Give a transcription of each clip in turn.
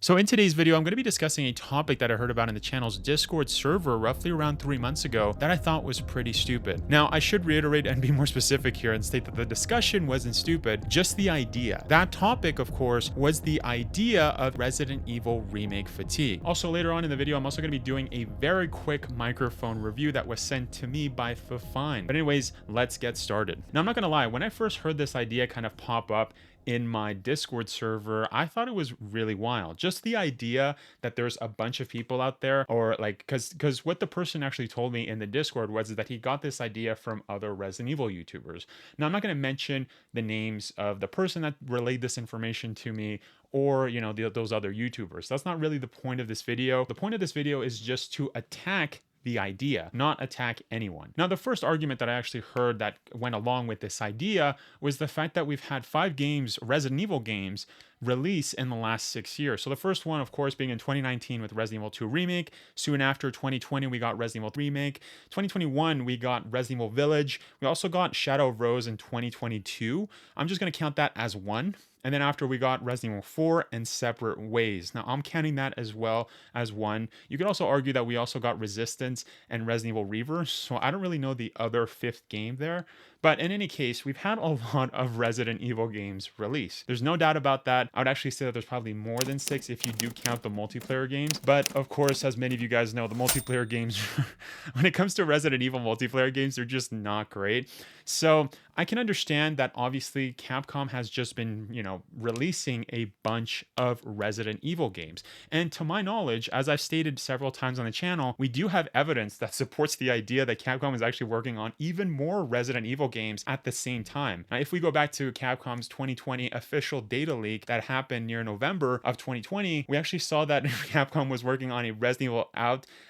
So in today's video, I'm going to be discussing a topic that I heard about in the channel's Discord server roughly around 3 months ago that I thought was pretty stupid. Now, I should reiterate and be more specific here and state that the discussion wasn't stupid, just the idea. That topic, of course, was the idea of Resident Evil Remake Fatigue. Also, later on in the video, I'm also going to be doing a very quick microphone review that was sent to me by Fifine. But anyways, let's get started. Now, I'm not going to lie, when I first heard this idea kind of pop up in my Discord server, I thought it was really wild. Just the idea that there's a bunch of people out there, or like, because what the person actually told me in the Discord was that he got this idea from other Resident Evil YouTubers. Now, I'm not going to mention the names of the person that relayed this information to me, or those other YouTubers. That's not really the point of this video. The point of this video is just to attack the idea, not attack anyone. Now, the first argument that I actually heard that went along with this idea was the fact that we've had 5 games, Resident Evil games, release in the last 6 years. So the first one, of course, being in 2019 with Resident Evil 2 Remake. Soon after, 2020, we got Resident Evil 3 Remake. 2021, we got Resident Evil Village. We also got Shadow of Rose in 2022. I'm just going to count that as one. And then after, we got Resident Evil 4 and Separate Ways. Now, I'm counting that as well as one. You could also argue that we also got Resistance and Resident Evil Reverse. So I don't really know the other 5th game there. But in any case, we've had a lot of Resident Evil games release. There's no doubt about that. I would actually say that there's probably more than 6 if you do count the multiplayer games. But of course, as many of you guys know, the multiplayer games, when it comes to Resident Evil multiplayer games, they're just not great. So I can understand that obviously Capcom has just been, releasing a bunch of Resident Evil games. And to my knowledge, as I've stated several times on the channel, we do have evidence that supports the idea that Capcom is actually working on even more Resident Evil games at the same time. Now, if we go back to Capcom's 2020 official data leak that happened near November of 2020, we actually saw that Capcom was working on a Resident Evil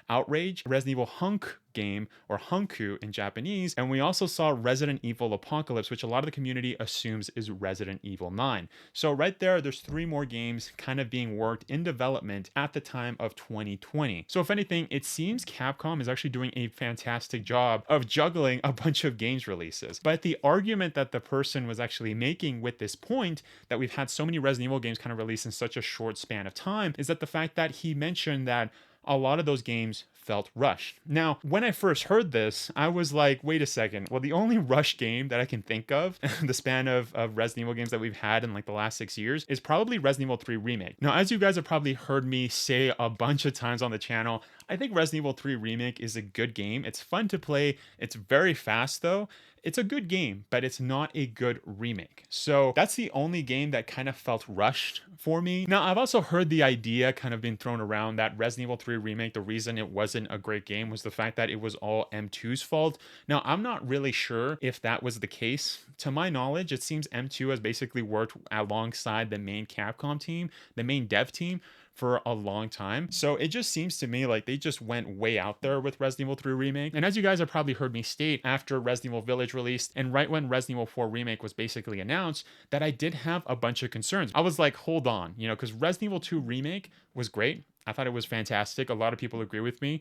Outrage, Resident Evil Hunk game, or Hunku in Japanese, and we also saw Resident Evil Apocalypse, which a lot of the community assumes is Resident Evil 9. So right there's 3 more games kind of being worked in development at the time of 2020. So if anything, it seems Capcom is actually doing a fantastic job of juggling a bunch of games releases. But the argument that the person was actually making with this point, that we've had so many Resident Evil games kind of released in such a short span of time, is that the fact that he mentioned that a lot of those games felt rushed. Now, when I first heard this, I was like, wait a second. Well, the only rush game that I can think of, the span of Resident Evil games that we've had in like the last 6 years, is probably Resident Evil 3 Remake. Now, as you guys have probably heard me say a bunch of times on the channel, I think Resident Evil 3 Remake is a good game. It's fun to play. It's very fast though. It's a good game, but it's not a good remake. So that's the only game that kind of felt rushed for me. Now, I've also heard the idea kind of been thrown around that Resident Evil 3 Remake, the reason it wasn't a great game was the fact that it was all M2's fault. Now, I'm not really sure if that was the case. To my knowledge, it seems M2 has basically worked alongside the main Capcom team, the main dev team, for a long time. So it just seems to me like they just went way out there with Resident Evil 3 Remake. And as you guys have probably heard me state, after Resident Evil Village released and right when Resident Evil 4 Remake was basically announced, that I did have a bunch of concerns. I was like, hold on, because Resident Evil 2 Remake was great. I thought it was fantastic. A lot of people agree with me.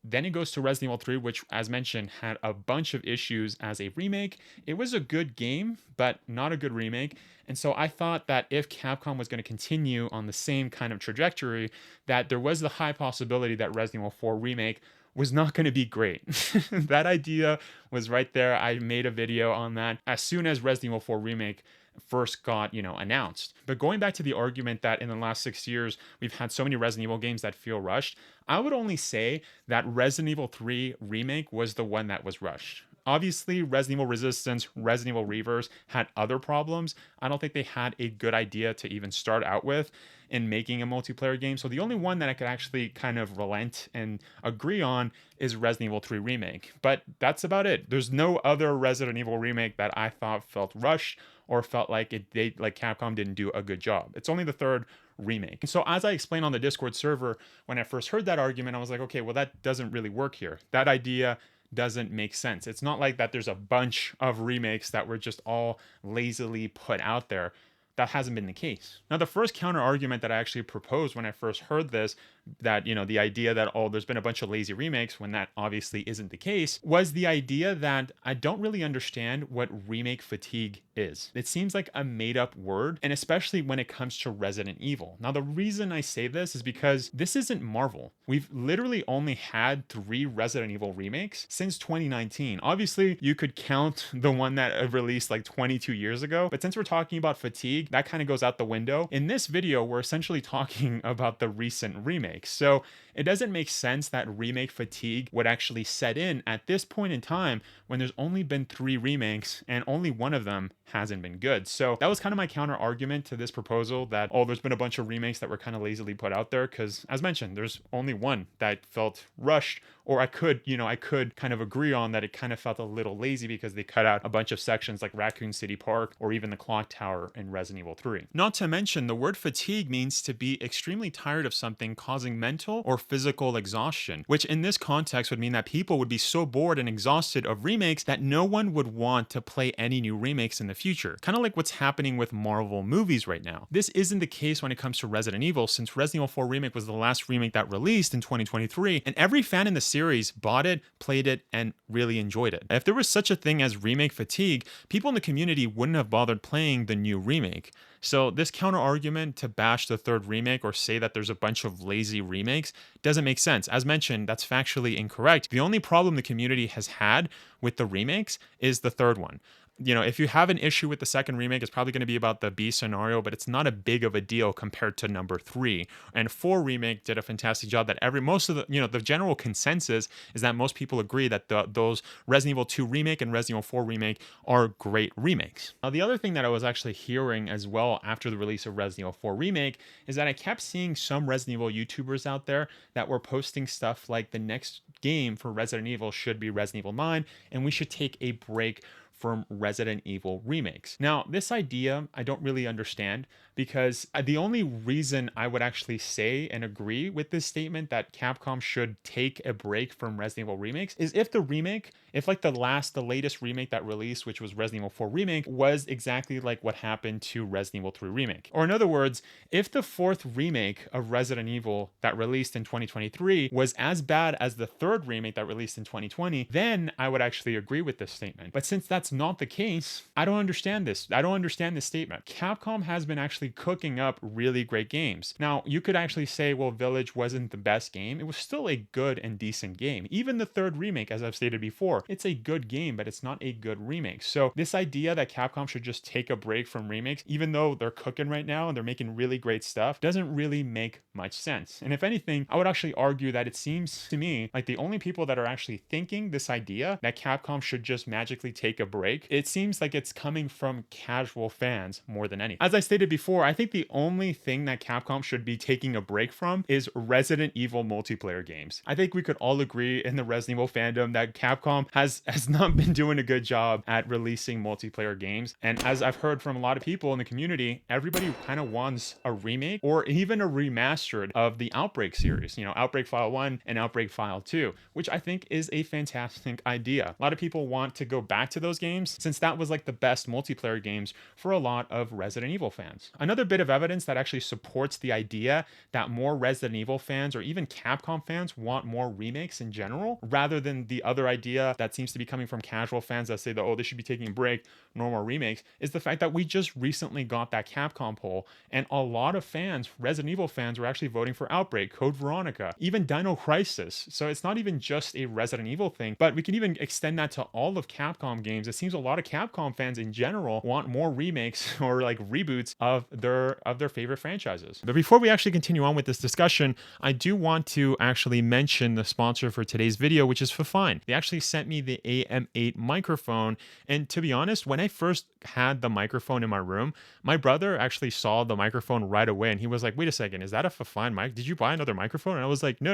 Then it goes to Resident Evil 3, which, as mentioned, had a bunch of issues as a remake. It was a good game, but not a good remake. And so I thought that if Capcom was going to continue on the same kind of trajectory, that there was the high possibility that Resident Evil 4 Remake was not going to be great. That idea was right there. I made a video on that as soon as Resident Evil 4 Remake first got, announced. But going back to the argument that in the last 6 years, we've had so many Resident Evil games that feel rushed, I would only say that Resident Evil 3 Remake was the one that was rushed. Obviously, Resident Evil Resistance, Resident Evil Reverse had other problems. I don't think they had a good idea to even start out with in making a multiplayer game. So the only one that I could actually kind of relent and agree on is Resident Evil 3 Remake. But that's about it. There's no other Resident Evil remake that I thought felt rushed or felt like Capcom didn't do a good job. It's only the 3rd remake. So as I explained on the Discord server, when I first heard that argument, I was like, okay, well, that doesn't really work here. That idea doesn't make sense. It's not like that there's a bunch of remakes that were just all lazily put out there. That hasn't been the case. Now, the first counter argument that I actually proposed when I first heard this, that, the idea that, oh, there's been a bunch of lazy remakes, when that obviously isn't the case, was the idea that I don't really understand what remake fatigue is. It seems like a made up word, and especially when it comes to Resident Evil. Now, the reason I say this is because this isn't Marvel. We've literally only had 3 Resident Evil remakes since 2019. Obviously, you could count the one that released like 22 years ago, but since we're talking about Fatigue, that kind of goes out the window. In this video, we're essentially talking about the recent remakes. So it doesn't make sense that Remake Fatigue would actually set in at this point in time when there's only been 3 remakes and only one of them hasn't been good. So that was kind of my counter argument to this proposal that, oh, there's been a bunch of remakes that were kind of lazily put out there, because as mentioned, there's only one that felt rushed, or I could kind of agree on that it kind of felt a little lazy because they cut out a bunch of sections like Raccoon City Park or even the Clock Tower in Resident Evil 3. Not to mention, the word fatigue means to be extremely tired of something, causing mental or physical exhaustion, which in this context would mean that people would be so bored and exhausted of remakes that no one would want to play any new remakes in the future. Kind of like what's happening with Marvel movies right now. This isn't the case when it comes to Resident Evil, since Resident Evil 4 Remake was the last remake that released in 2023, and every fan in the series bought it, played it, and really enjoyed it. If there was such a thing as remake fatigue, people in the community wouldn't have bothered playing the new remake. So this counter argument to bash the 3rd remake or say that there's a bunch of lazy remakes doesn't make sense. As mentioned, that's factually incorrect. The only problem the community has had with the remakes is the 3rd one. You know, if you have an issue with the 2nd remake, it's probably going to be about the B scenario, but it's not a big of a deal compared to number 3. And 4 remake did a fantastic job. That most of the general consensus is that most people agree that those Resident Evil 2 remake and Resident Evil 4 remake are great remakes. Now, the other thing that I was actually hearing as well after the release of Resident Evil 4 remake is that I kept seeing some Resident Evil YouTubers out there that were posting stuff like the next game for Resident Evil should be Resident Evil 9, and we should take a break from Resident Evil remakes. Now, this idea I don't really understand, because the only reason I would actually say and agree with this statement that Capcom should take a break from Resident Evil remakes is if the remake, if like the latest remake that released, which was Resident Evil 4 Remake, was exactly like what happened to Resident Evil 3 Remake. Or in other words, if the 4th remake of Resident Evil that released in 2023 was as bad as the 3rd remake that released in 2020, then I would actually agree with this statement. But since that's not the case, I don't understand this. I don't understand this statement. Capcom has been actually cooking up really great games. Now, you could actually say, well, Village wasn't the best game. It was still a good and decent game. Even the 3rd remake, as I've stated before, it's a good game, but it's not a good remake. So this idea that Capcom should just take a break from remakes, even though they're cooking right now and they're making really great stuff, doesn't really make much sense. And if anything, I would actually argue that it seems to me like the only people that are actually thinking this idea that Capcom should just magically take a break, it seems like it's coming from casual fans more than anything. As I stated before, I think the only thing that Capcom should be taking a break from is Resident Evil multiplayer games. I think we could all agree in the Resident Evil fandom that Capcom has not been doing a good job at releasing multiplayer games. And as I've heard from a lot of people in the community, everybody kind of wants a remake or even a remastered of the Outbreak series, you know, Outbreak File 1 and Outbreak File 2, which I think is a fantastic idea. A lot of people want to go back to those games since that was like the best multiplayer games for a lot of Resident Evil fans. Another bit of evidence that actually supports the idea that more Resident Evil fans or even Capcom fans want more remakes in general, rather than the other idea that seems to be coming from casual fans that say that, oh, they should be taking a break, no more remakes, is the fact that we just recently got that Capcom poll, and a lot of fans, Resident Evil fans, were actually voting for Outbreak, Code Veronica, even Dino Crisis. So it's not even just a Resident Evil thing, but we can even extend that to all of Capcom games. It seems a lot of Capcom fans in general want more remakes or like reboots of their favorite franchises. But before we actually continue on with this discussion, I do want to actually mention the sponsor for today's video, which is Fifine. They actually sent me the AM8 microphone, and to be honest, when I first had the microphone in my room, my brother actually saw the microphone right away, and he was like, wait a second, is that a Fifine mic? Did you buy another microphone? And I was like, no.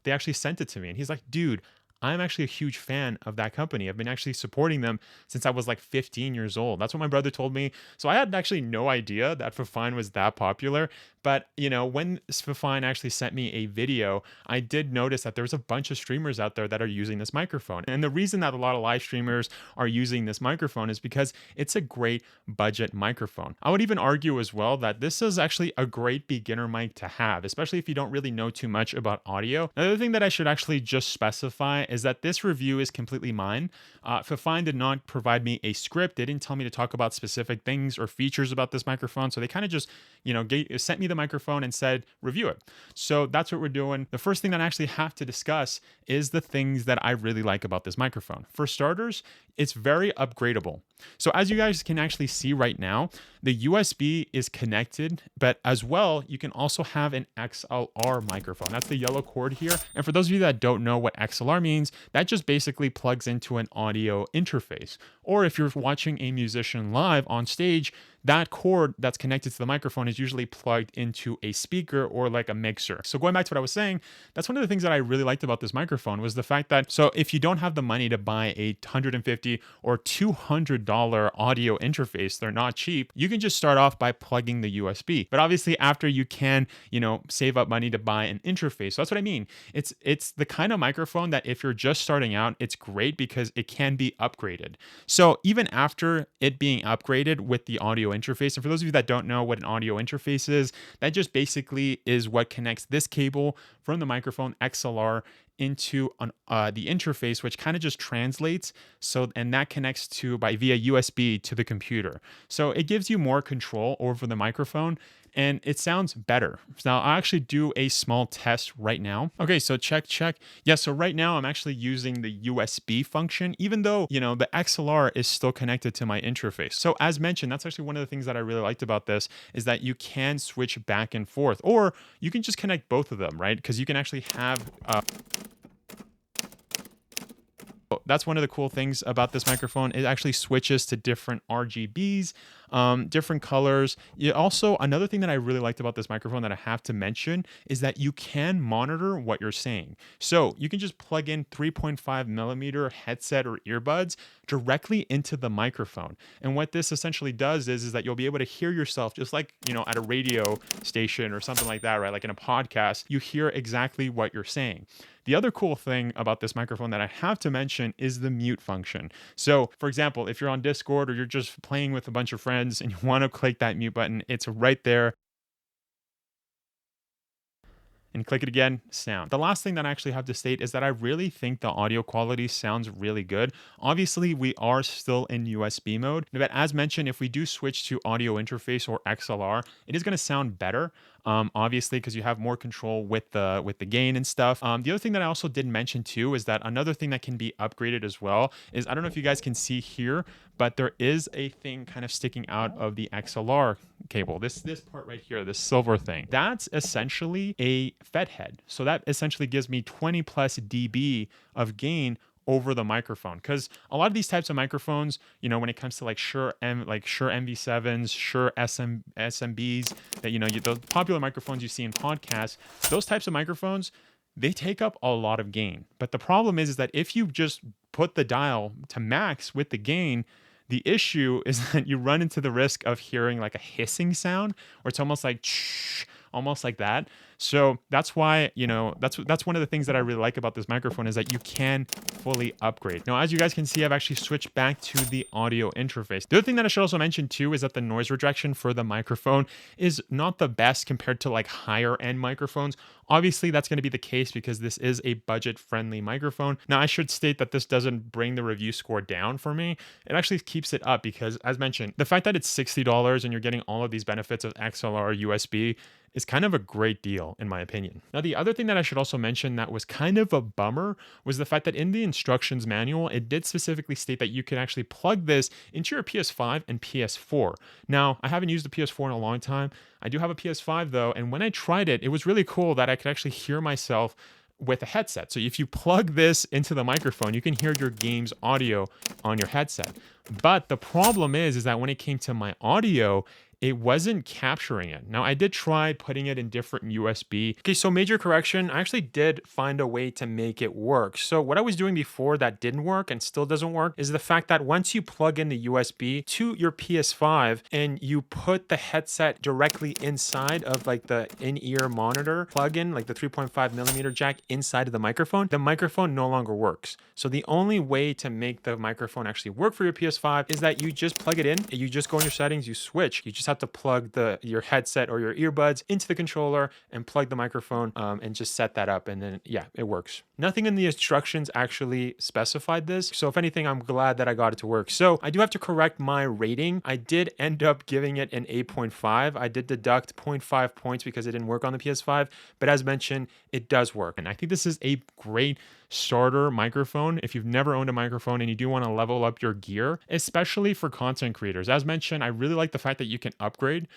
They actually sent it to me. And he's like, dude, I'm actually a huge fan of that company. I've been actually supporting them since I was like 15 years old. That's what my brother told me. So I had actually no idea that Fifine was that popular. But, when Fifine actually sent me a video, I did notice that there's a bunch of streamers out there that are using this microphone. And the reason that a lot of live streamers are using this microphone is because it's a great budget microphone. I would even argue as well that this is actually a great beginner mic to have, especially if you don't really know too much about audio. Another thing that I should actually just specify is that this review is completely mine. Fifine did not provide me a script. They didn't tell me to talk about specific things or features about this microphone. So they kind of just, sent me the microphone and said, review it. So that's what we're doing. The first thing that I actually have to discuss is the things that I really like about this microphone. For starters, it's very upgradable. So as you guys can actually see right now, the USB is connected, but as well, you can also have an XLR microphone. That's the yellow cord here. And for those of you that don't know what XLR means, that just basically plugs into an audio interface. Or if you're watching a musician live on stage, that cord that's connected to the microphone is usually plugged into a speaker or like a mixer. So going back to what I was saying, that's one of the things that I really liked about this microphone was the fact that, so if you don't have the money to buy a $150 or $200 audio interface, they're not cheap, you can just start off by plugging the USB. But obviously after you can, save up money to buy an interface. So that's what I mean. It's the kind of microphone that if you're just starting out, it's great because it can be upgraded. So even after it being upgraded with the audio interface, and for those of you that don't know what an audio interface is, that just basically is what connects this cable from the microphone XLR into the interface, which kind of just translates. And that connects via USB to the computer. So it gives you more control over the microphone and it sounds better. Now I'll actually do a small test right now. Okay, so check. Yeah, so right now I'm actually using the USB function, even though, the XLR is still connected to my interface. So as mentioned, that's actually one of the things that I really liked about this is that you can switch back and forth, or you can just connect both of them, right? Because you can actually have that's one of the cool things about this microphone. It actually switches to different RGBs, different colors. Also, another thing that I really liked about this microphone that I have to mention is that you can monitor what you're saying. So you can just plug in 3.5 millimeter headset or earbuds directly into the microphone. And what this essentially does is that you'll be able to hear yourself just like, at a radio station or something like that, right? Like in a podcast, you hear exactly what you're saying. The other cool thing about this microphone that I have to mention is the mute function. So for example, if you're on Discord or you're just playing with a bunch of friends and you want to click that mute button, it's right there. And click it again, sound. The last thing that I actually have to state is that I really think the audio quality sounds really good. Obviously, we are still in USB mode, but as mentioned, if we do switch to audio interface or XLR, it is going to sound better. Obviously, because you have more control with the gain and stuff. The other thing that I also did mention too is that another thing that can be upgraded as well is, I don't know if you guys can see here, but there is a thing kind of sticking out of the XLR cable. This part right here, this silver thing, that's essentially a FET head. So that essentially gives me 20 plus dB of gain over the microphone, because a lot of these types of microphones, when it comes to like Shure MV7s, Shure SMBs, that those popular microphones you see in podcasts, those types of microphones, they take up a lot of gain. But the problem is that if you just put the dial to max with the gain, the issue is that you run into the risk of hearing like a hissing sound, or it's almost like almost like that. So that's why, that's one of the things that I really like about this microphone is that you can fully upgrade. Now, as you guys can see, I've actually switched back to the audio interface. The other thing that I should also mention too is that the noise rejection for the microphone is not the best compared to like higher end microphones. Obviously, that's going to be the case because this is a budget-friendly microphone. Now, I should state that this doesn't bring the review score down for me. It actually keeps it up because, as mentioned, the fact that it's $60 and you're getting all of these benefits of XLR USB is kind of a great deal, in my opinion. Now, the other thing that I should also mention that was kind of a bummer was the fact that in the instructions manual, it did specifically state that you can actually plug this into your PS5 and PS4. Now, I haven't used the PS4 in a long time. I do have a PS5 though, and when I tried it, it was really cool that I could actually hear myself with a headset. So if you plug this into the microphone, you can hear your game's audio on your headset. But the problem is that when it came to my audio, it wasn't capturing it. Now, I did try putting it in different USB. Okay, so major correction, I actually did find a way to make it work. So what I was doing before that didn't work and still doesn't work is the fact that once you plug in the USB to your PS5 and you put the headset directly inside of like the in-ear monitor plug-in, like the 3.5 millimeter jack inside of the microphone no longer works. So the only way to make the microphone actually work for your PS5 is that you just plug it in, you just go in your settings, you switch. You just have to plug your headset or your earbuds into the controller and plug the microphone and just set that up, and then yeah, it works. Nothing in the instructions actually specified this, so if anything, I'm glad that I got it to work. So I do have to correct my rating. I did end up giving it an 8.5. I did deduct 0.5 points because it didn't work on the PS5, but as mentioned, it does work. And I think this is a great starter microphone if you've never owned a microphone and you do want to level up your gear, especially for content creators. As mentioned, I really like the fact that you can upgrade.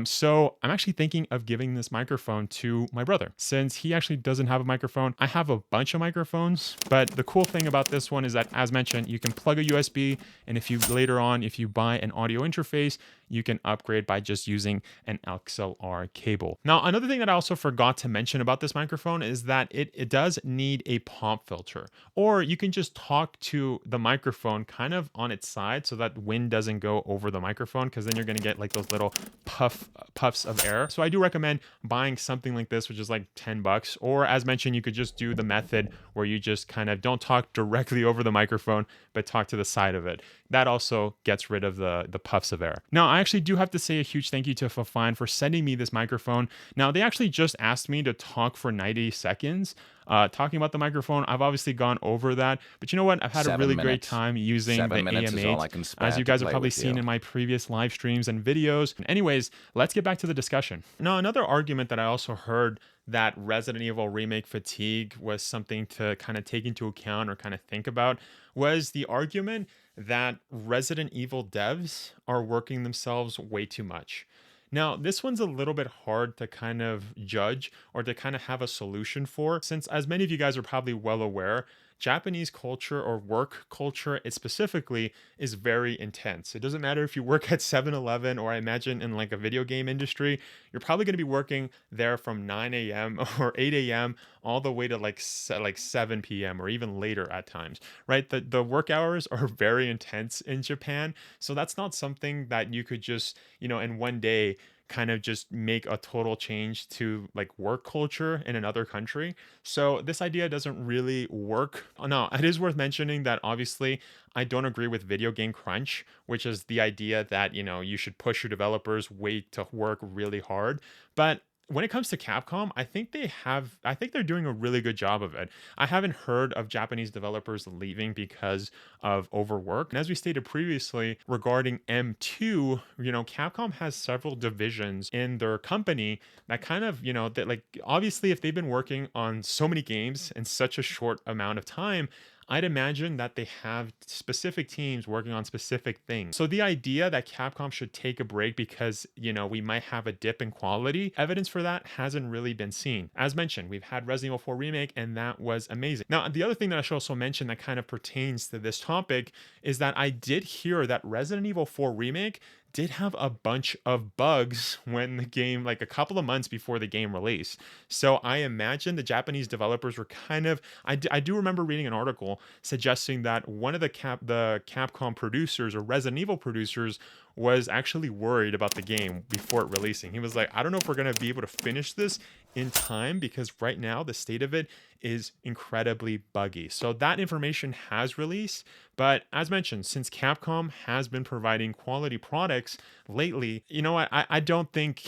So I'm actually thinking of giving this microphone to my brother since he actually doesn't have a microphone. I have a bunch of microphones, but the cool thing about this one is that, as mentioned, you can plug a USB, and if you buy an audio interface, you can upgrade by just using an XLR cable. Now, another thing that I also forgot to mention about this microphone is that it does need a pop filter, or you can just talk to the microphone kind of on its side so that wind doesn't go over the microphone, because then you're going to get like those little puffs of air. So I do recommend buying something like this, which is like $10, or as mentioned, you could just do the method where you just kind of don't talk directly over the microphone, but talk to the side of it. That also gets rid of the puffs of air. Now, I actually do have to say a huge thank you to Fifine for sending me this microphone. Now, they actually just asked me to talk for 90 seconds. Talking about the microphone, I've obviously gone over that, but you know what? I've had a really great time using the AM8, as you guys have probably seen in my previous live streams and videos. Anyways, let's get back to the discussion. Now, another argument that I also heard that Resident Evil Remake Fatigue was something to kind of take into account or kind of think about was the argument that Resident Evil devs are working themselves way too much. Now, this one's a little bit hard to kind of judge or to kind of have a solution for, since as many of you guys are probably well aware, Japanese culture or work culture, it specifically is very intense. It doesn't matter if you work at 7-Eleven or I imagine in like a video game industry, you're probably going to be working there from 9 a.m. or 8 a.m. all the way to like 7 p.m. or even later at times, right? The work hours are very intense in Japan. So that's not something that you could just, in one day kind of just make a total change to like work culture in another country. So this idea doesn't really work. Now, it is worth mentioning that obviously I don't agree with video game crunch, which is the idea that, you should push your developers way to work really hard. But when it comes to Capcom, I think they're doing a really good job of it. I haven't heard of Japanese developers leaving because of overwork. And as we stated previously regarding M2, Capcom has several divisions in their company that kind of, that like obviously if they've been working on so many games in such a short amount of time, I'd imagine that they have specific teams working on specific things. So the idea that Capcom should take a break because, we might have a dip in quality, evidence for that hasn't really been seen. As mentioned, we've had Resident Evil 4 Remake, and that was amazing. Now, the other thing that I should also mention that kind of pertains to this topic is that I did hear that Resident Evil 4 Remake did have a bunch of bugs when the game, like a couple of months before the game released. So I imagine the Japanese developers were kind of, I do remember reading an article suggesting that one of the Capcom producers or Resident Evil producers was actually worried about the game before it releasing. He was like, I don't know if we're going to be able to finish this in time because right now the state of it is incredibly buggy. So that information has released, but as mentioned, since Capcom has been providing quality products lately, I don't think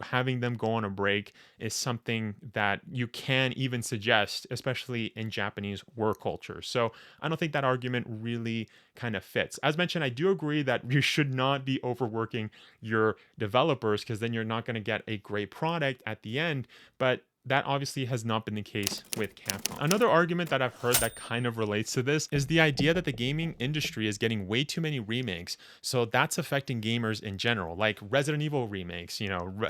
having them go on a break is something that you can even suggest, especially in Japanese work culture. So I don't think that argument really kind of fits. As mentioned, I do agree that you should not be overworking your developers because then you're not going to get a great product at the end. But that obviously has not been the case with Capcom. Another argument that I've heard that kind of relates to this is the idea that the gaming industry is getting way too many remakes, so that's affecting gamers in general, like Resident Evil remakes,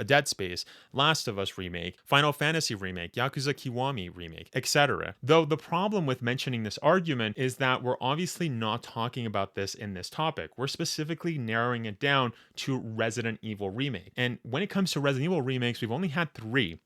Dead Space, Last of Us remake, Final Fantasy remake, Yakuza Kiwami remake, etc. Though the problem with mentioning this argument is that we're obviously not talking about this in this topic. We're specifically narrowing it down to Resident Evil remake. And when it comes to Resident Evil remakes, we've only had 3.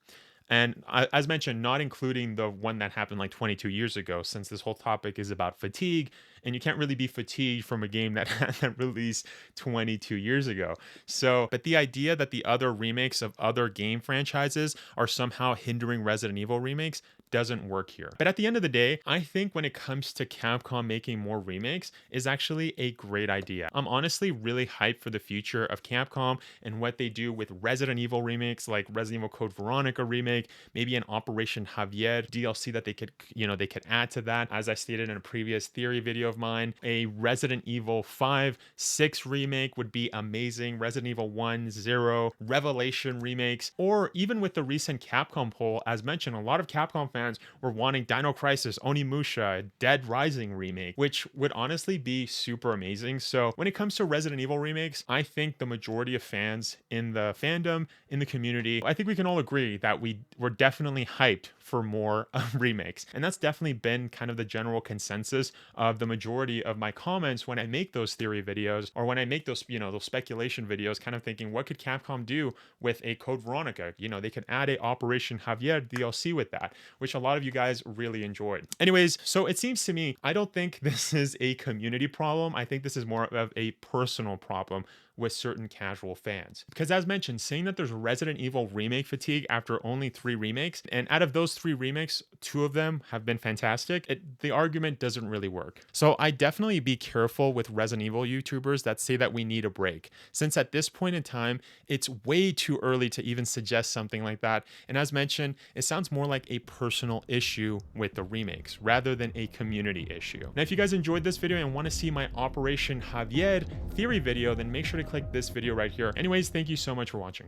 And as mentioned, not including the one that happened like 22 years ago, since this whole topic is about fatigue, and you can't really be fatigued from a game that that released 22 years ago. So, but the idea that the other remakes of other game franchises are somehow hindering Resident Evil remakes doesn't work here. But at the end of the day, I think when it comes to Capcom making more remakes is actually a great idea. I'm honestly really hyped for the future of Capcom and what they do with Resident Evil remakes, like Resident Evil Code Veronica remake, maybe an Operation Javier DLC that they could add to that. As I stated in a previous theory video of mine, a Resident Evil 5, 6 remake would be amazing. Resident Evil 1, 0, Revelation remakes, or even with the recent Capcom poll, as mentioned, a lot of Capcom fans were wanting Dino Crisis, Onimusha, Dead Rising remake, which would honestly be super amazing. So when it comes to Resident Evil remakes, I think the majority of fans in the fandom, in the community, I think we can all agree that we're definitely hyped for more remakes. And that's definitely been kind of the general consensus of the majority of my comments when I make those theory videos, or when I make those, those speculation videos, kind of thinking, what could Capcom do with a Code Veronica? They could add a Operation Javier DLC with that, which a lot of you guys really enjoyed. Anyways, so it seems to me, I don't think this is a community problem. I think this is more of a personal problem with certain casual fans. Because as mentioned, saying that there's Resident Evil remake fatigue after only 3 remakes, and out of those 3 remakes, 2 of them have been fantastic, the argument doesn't really work. So I definitely be careful with Resident Evil YouTubers that say that we need a break, since at this point in time, it's way too early to even suggest something like that. And as mentioned, it sounds more like a personal issue with the remakes rather than a community issue. Now, if you guys enjoyed this video and want to see my Operation Javier theory video, then make sure to click this video right here. Anyways, thank you so much for watching.